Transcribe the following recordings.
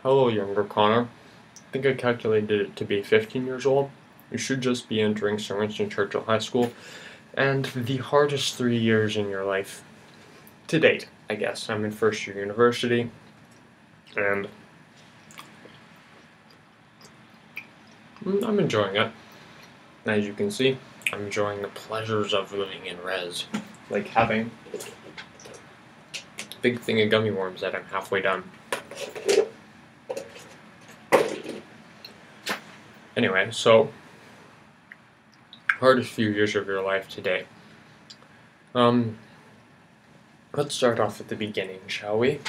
Hello, younger Connor. I think I calculated it to be 15 years old. You should just be entering Sir Winston Churchill High School, and the hardest 3 years in your life to date, I guess. I'm in first year university, and I'm enjoying it. As you can see, I'm enjoying the pleasures of living in res, like having a big thing of gummy worms that I'm halfway done. Anyway, so hardest few years of your life today. Let's start off at the beginning, shall we?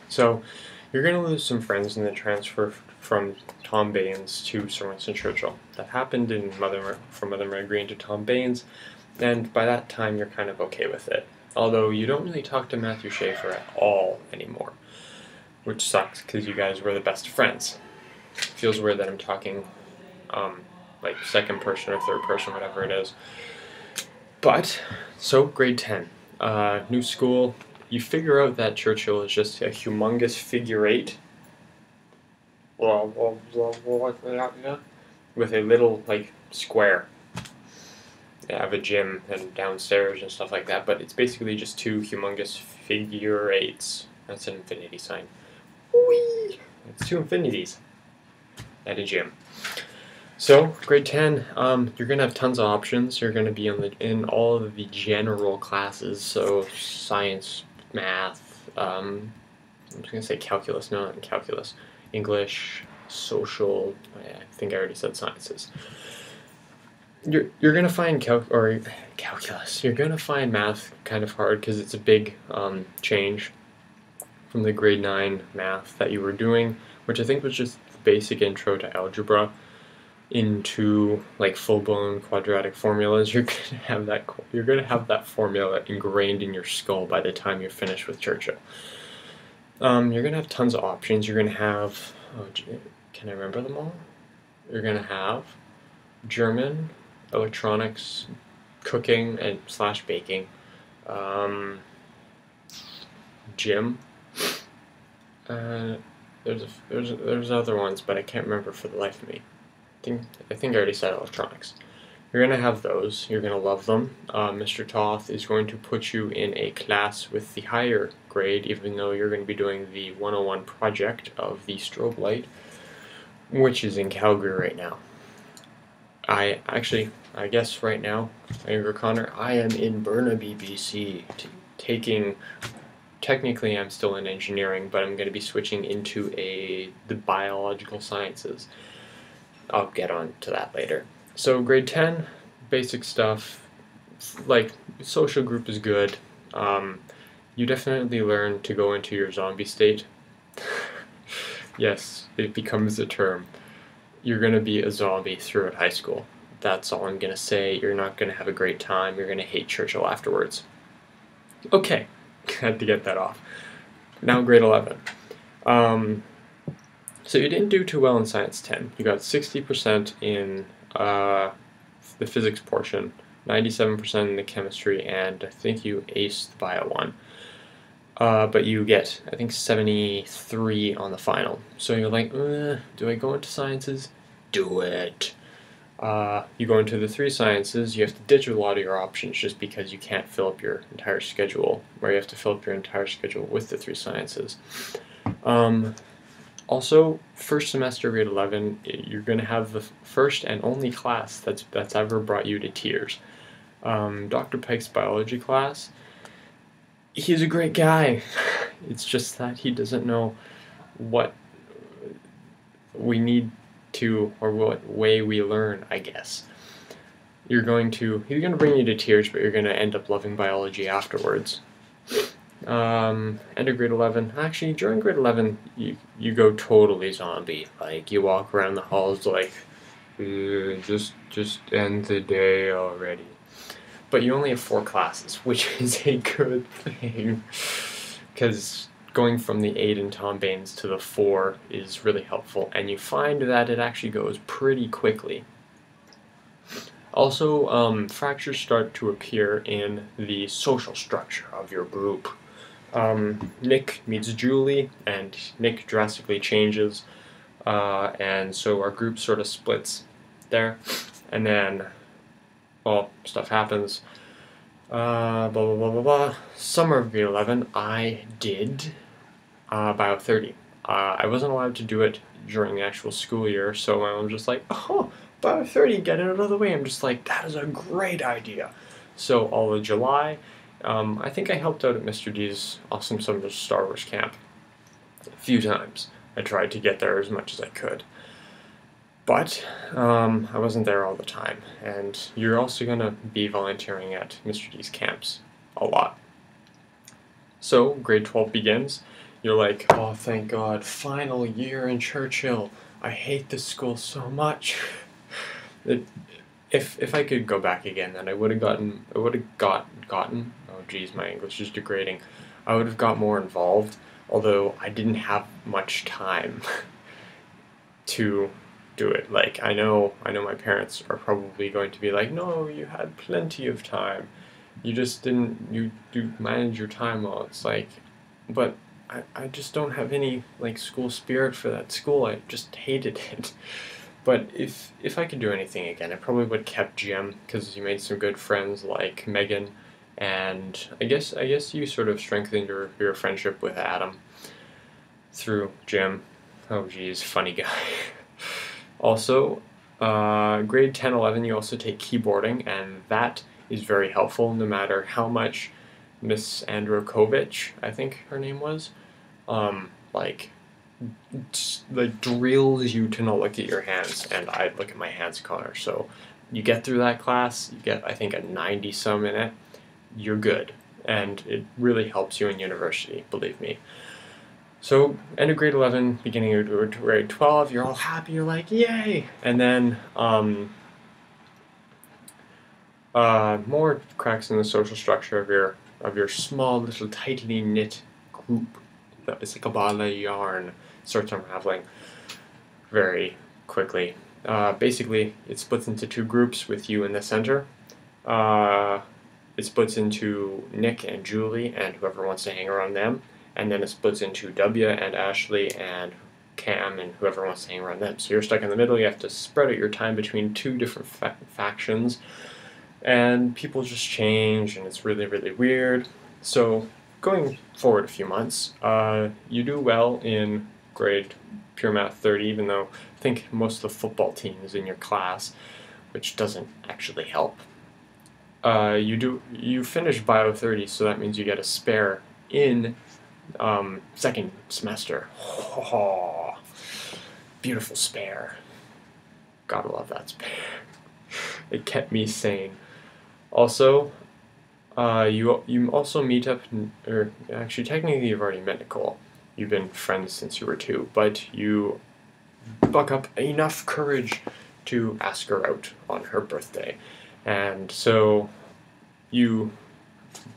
So, you're going to lose some friends in the transfer from Tom Baines to Sir Winston Churchill. That happened from Mother Mary Green to Tom Baines, and by that time you're kind of okay with it. Although you don't really talk to Matthew Schaefer at all anymore, which sucks because you guys were the best friends. It feels weird that I'm talking like second person or third person, whatever it is. But, so grade 10, new school, you figure out that Churchill is just a humongous figure 8 with a little, like, square. They have a gym and downstairs and stuff like that, but it's basically just two humongous figure 8s. That's an infinity sign. Whee! It's two infinities at a gym. So, grade 10, you're going to have tons of options. You're going to be in all of the general classes, so science, math, I'm just going to say calculus, no, not calculus, English, social, I think I already said sciences. You're going to find calculus. You're going to find math kind of hard because it's a big change from the grade 9 math that you were doing, which I think was just the basic intro to algebra, into like full-blown quadratic formulas. You're gonna have that formula ingrained in your skull by the time you're finished with Churchill. You're gonna have tons of options. You're gonna have, can I remember them all? You're gonna have German, electronics, cooking and / baking, gym. There's other ones, but I can't remember for the life of me. I think I already said electronics. You're going to have those. You're going to love them. Mr. Toth is going to put you in a class with the higher grade, even though you're going to be doing the 101 project of the strobe light, which is in Calgary right now. I guess right now, younger Connor, I am in Burnaby, BC, technically I'm still in engineering, but I'm going to be switching into the biological sciences. I'll get on to that later. So grade 10, basic stuff, like social group is good. You definitely learn to go into your zombie state. Yes, it becomes a term. You're going to be a zombie throughout high school. That's all I'm going to say. You're not going to have a great time. You're going to hate Churchill afterwards. Okay, had to get that off. Now grade 11. So you didn't do too well in Science 10. You got 60% in the physics portion, 97% in the chemistry, and I think you aced the bio one. But you get, I think, 73 on the final. So you're like, do I go into sciences? Do it. You go into the 3 sciences, you have to ditch a lot of your options just because you can't fill up your entire schedule, or you have to fill up your entire schedule with the 3 sciences. Also, first semester grade 11, you're going to have the first and only class that's ever brought you to tears. Dr. Pike's biology class, he's a great guy. It's just that he doesn't know what we need to, or what way we learn, I guess. He's going to bring you to tears, but you're going to end up loving biology afterwards. End of grade 11. Actually, during grade 11, you go totally zombie. Like, you walk around the halls like, just end the day already. But you only have 4 classes, which is a good thing. Because going from the 8 in Tom Baines to the 4 is really helpful, and you find that it actually goes pretty quickly. Also, fractures start to appear in the social structure of your group. Nick meets Julie, and Nick drastically changes, and so our group sort of splits there, and then, well, stuff happens. Blah blah blah blah blah. Summer of grade 11, I did Bio 30. I wasn't allowed to do it during the actual school year, so my mom just like, oh, Bio 30, get it out of the way. I'm just like, that is a great idea. So all of July, I think I helped out at Mr. D's Awesome Summer Star Wars camp a few times. I tried to get there as much as I could. But I wasn't there all the time, and you're also going to be volunteering at Mr. D's camps a lot. So grade 12 begins. You're like, oh, thank God, final year in Churchill. I hate this school so much. If I could go back again, then I would have gotten. Oh, geez, my English is degrading. I would have got more involved, although I didn't have much time to do it. Like, I know my parents are probably going to be like, no, you had plenty of time. You just didn't, you manage your time well. It's like, but I just don't have any, like, school spirit for that school. I just hated it. But if I could do anything again, I probably would have kept gym, because you made some good friends like Megan, and I guess you sort of strengthened your friendship with Adam through gym. Oh geez, funny guy. Also, grade 10, 11, you also take keyboarding, and that is very helpful no matter how much Miss Androkovich, I think her name was, like drills you to not look at your hands, and I look at my hands, Connor. So you get through that class, you get, I think, a 90-some in it, you're good, and it really helps you in university, believe me. So, end of grade 11, beginning of grade 12, you're all happy, you're like, yay! And then, more cracks in the social structure of your small, little, tightly knit group that is like a ball of yarn starts unraveling very quickly. Basically, it splits into two groups with you in the center. It splits into Nick and Julie and whoever wants to hang around them. And then it splits into W and Ashley and Cam and whoever wants to hang around them. So you're stuck in the middle. You have to spread out your time between two different factions. And people just change, and it's really, really weird. So going forward a few months, you do well in grade Pure Math 30, even though I think most of the football team is in your class, which doesn't actually help. You finish Bio 30, so that means you get a spare in second semester. Oh, beautiful spare. Gotta love that spare. It kept me sane. Also, you also meet up, or actually technically you've already met Nicole. You've been friends since you were 2, but you buck up enough courage to ask her out on her birthday. And so you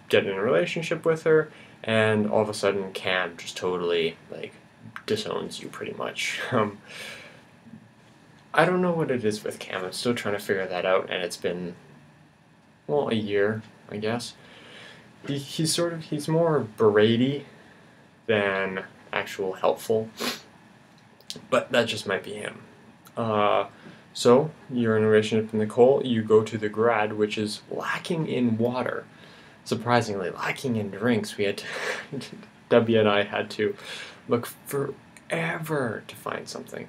get in a relationship with her, and all of a sudden Cam just totally, like, disowns you pretty much. I don't know what it is with Cam. I'm still trying to figure that out, and it's been, well, a year, I guess. He's more Brady than actual helpful, but that just might be him. So you're in a relationship with Nicole. You go to the grad, which is lacking in water. Surprisingly, lacking in drinks. We had to, W and I had to look forever to find something.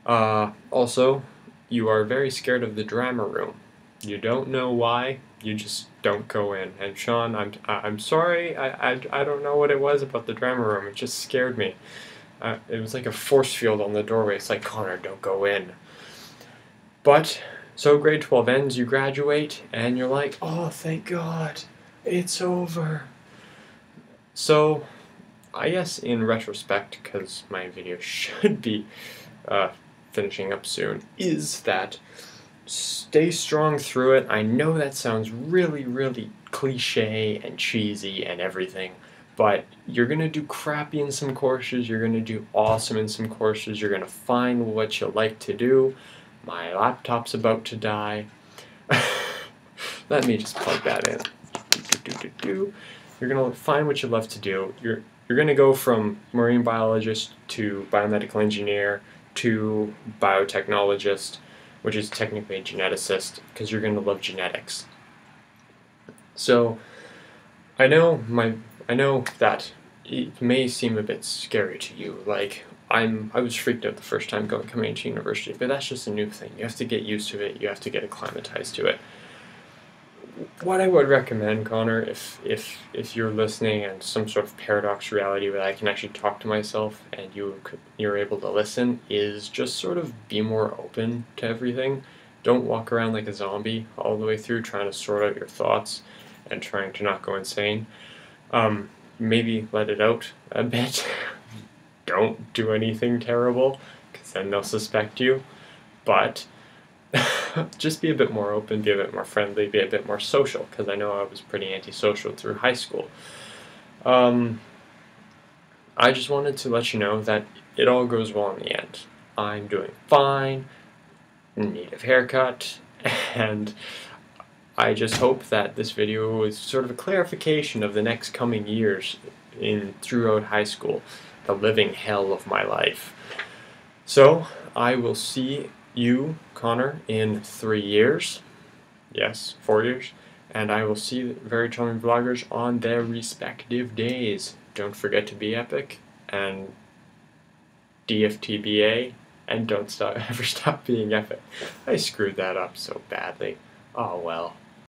Also, you are very scared of the drama room. You don't know why. You just don't go in. And Sean, I'm sorry. I don't know what it was about the drama room. It just scared me. It was like a force field on the doorway. It's like, Connor, don't go in. But so grade 12 ends. You graduate, and you're like, oh, thank God, it's over. So, I guess in retrospect, because my video should be finishing up soon, is that stay strong through it. I know that sounds really, really cliche and cheesy and everything, but you're going to do crappy in some courses, you're going to do awesome in some courses, you're going to find what you like to do. My laptop's about to die. Let me just plug that in. You're gonna find what you love to do. You're gonna go from marine biologist to biomedical engineer to biotechnologist, which is technically a geneticist, because you're gonna love genetics. So I know that it may seem a bit scary to you. Like I was freaked out the first time coming into university, but that's just a new thing. You have to get used to it. You have to get acclimatized to it. What I would recommend, Connor, if you're listening and some sort of paradox reality where I can actually talk to myself and you're able to listen, is just sort of be more open to everything. Don't walk around like a zombie all the way through trying to sort out your thoughts and trying to not go insane. Maybe let it out a bit. Don't do anything terrible, because then they'll suspect you. But just be a bit more open, be a bit more friendly, be a bit more social, because I know I was pretty antisocial through high school. I just wanted to let you know that it all goes well in the end. I'm doing fine, need a haircut, and I just hope that this video is sort of a clarification of the next coming years throughout high school, the living hell of my life. So, I will see you, Connor, in 3 years. Yes, 4 years. And I will see the very charming vloggers on their respective days. Don't forget to be epic, and DFTBA, and don't ever stop being epic. I screwed that up so badly. Oh well.